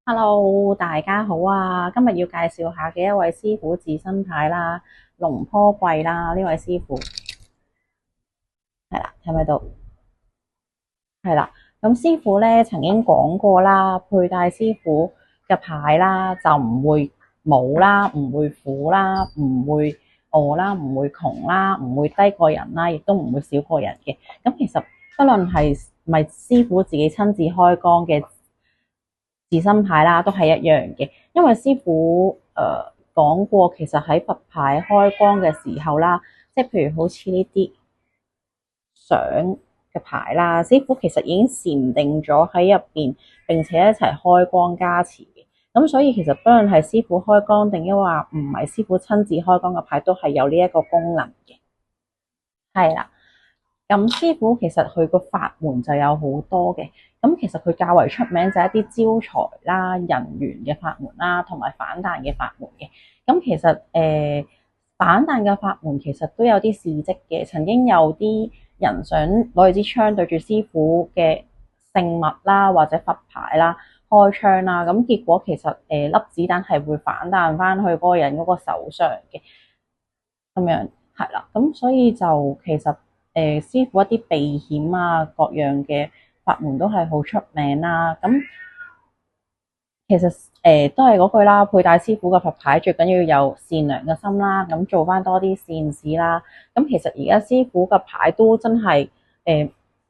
Hello，大家好啊！今日要介紹下嘅一位師傅自身牌啦，龍坡貴啦，呢位師傅係啦，睇唔睇到？係啦，咁師傅咧曾經講過啦，佩戴師傅嘅牌啦，就唔會冇啦，唔會苦啦，唔會餓啦，唔會窮啦，唔會低過人啦，亦都唔會少過人嘅。咁其實不論係咪師傅自己親自開光嘅自身牌啦，都係一樣嘅，因為師傅講過，其實喺佛牌開光嘅時候啦，即係譬如好似呢啲相嘅牌啦，師傅其實已經禪定咗喺入邊，並且一齊開光加持嘅。咁所以其實不論係師傅開光定抑或唔係師傅親自開光嘅牌，都係有呢一個功能嘅。係啦。咁師傅其實佢個法門就有好多嘅，咁其實佢較為出名就係一啲招財啦、人緣嘅法門啦，同埋反彈嘅法門嘅。咁其實反彈嘅法門其實都有啲事蹟嘅，曾經有啲人想攞住支槍對住師傅嘅聖物啦，或者佛牌啦開槍啦，咁結果其實粒子彈係會反彈翻去嗰個人嗰個手上嘅，咁樣係啦，咁所以就其實師傅一啲避險啊各樣嘅法門都係好出名啦。咁其實都係嗰句啦，佩戴師傅嘅佛牌最緊要有善良嘅心啦，咁做翻多啲善事啦。咁其實而家師傅嘅牌都真係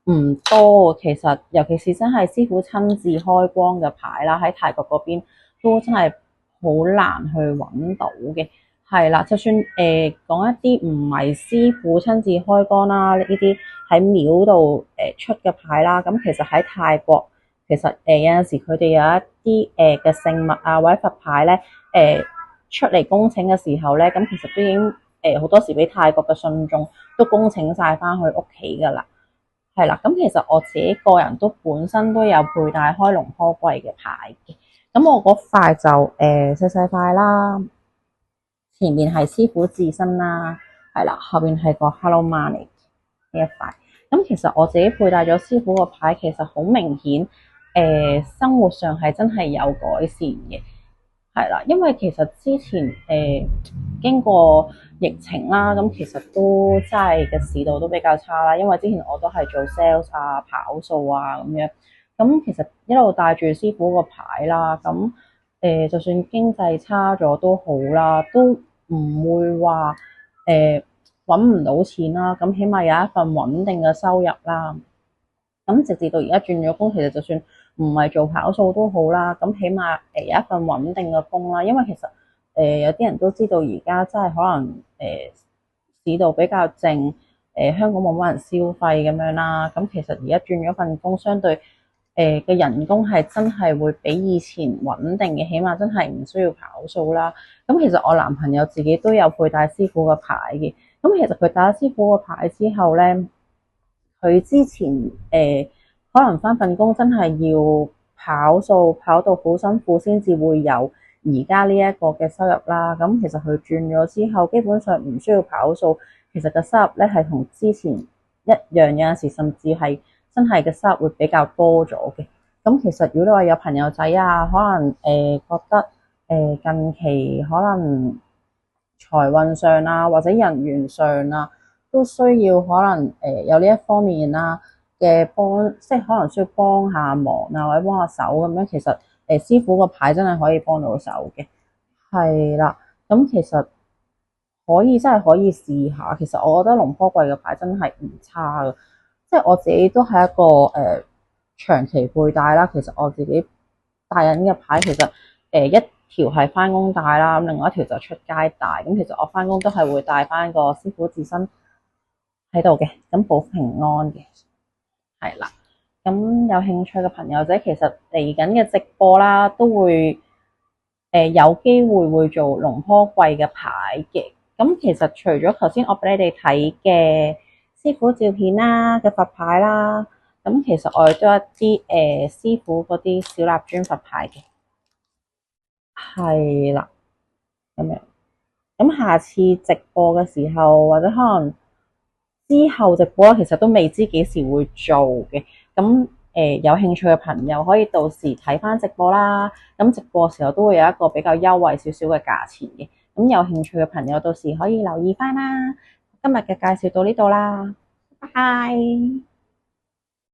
唔多，其實尤其是真係師傅親自開光嘅牌啦，喺泰國嗰邊都真係好難去揾到嘅。係啦，就算講一啲唔係師傅親自開光啦，呢啲喺廟度出嘅牌啦，咁其實喺泰國其實有陣時佢哋有一啲嘅聖物啊或者佛牌咧出嚟恭請嘅時候咧，咁其實都已經好多時俾泰國嘅信眾都恭請晒翻去屋企噶啦。係啦，咁其實我自己個人都本身都有佩戴開龍坡貴嘅牌嘅，咁我嗰塊就細細塊啦。前面係師傅自身啦，係啦，後邊係個 Hello Money 呢一塊。咁其實我自己佩戴咗師傅個牌，其實好明顯，生活上係真係有改善嘅，係啦。因為其實之前經過疫情啦，咁其實都真係嘅市道都比較差啦。因為之前我都係做 sales 啊、跑數啊咁樣，咁其實一路帶住師傅個牌啦，咁就算經濟差咗都好啦，都唔會話揾唔到錢啦，咁起碼有一份穩定嘅收入啦。咁直至到而家轉咗工，其實就算唔係做跑數都好啦，咁起碼有一份穩定嘅工啦。因為其實有啲人都知道而家真係可能市道比較靜，香港冇乜人消費咁樣啦。咁其實而家轉咗份工，相對嘅人工係真係會比以前穩定嘅，起碼真係唔需要跑數啦。咁其實我男朋友自己都有佩戴師傅個牌嘅，咁其實佢戴咗師傅個牌之後咧，佢之前可能返份工真係要跑數跑到好辛苦先至會有而家呢一個嘅收入啦。咁其實佢轉咗之後，基本上唔需要跑數，其實個收入咧係同之前一樣，有陣時甚至係真係嘅收入會比較多咗嘅。咁其實如果你話有朋友仔啊，可能覺得近期可能財運上啊或者人緣上啊，都需要可能有呢一方面啦嘅幫，即係可能需要幫下忙啊，或者幫下手咁樣。其實師傅個牌真係可以幫到手嘅，係啦。咁其實可以真係可以試下。其實我覺得龍坡貴嘅牌真係唔差嘅，即係我自己都係一個長期佩戴啦。其實我自己戴緊嘅牌其實一條係返工戴啦，咁另外一條就出街戴。咁其實我返工都係會帶返個師傅自身喺度嘅，咁保平安嘅，係啦。咁有興趣嘅朋友仔，其實嚟緊嘅直播啦，都會有機會會做龍坡貴嘅牌嘅。咁其實除咗頭先我俾你哋睇嘅師傅照片啦嘅佛牌啦，咁其實我哋都有一啲師傅嗰啲小蠟磚佛牌嘅，係啦，咁樣。咁下次直播嘅時候，或者可能之後直播其實都未知幾時會做嘅。咁有興趣嘅朋友可以到時睇翻直播啦。咁直播時候都會有一個比較優惠少少嘅價錢嘅。咁有興趣嘅朋友到時可以留意翻啦。今日嘅介紹到呢度啦，拜拜。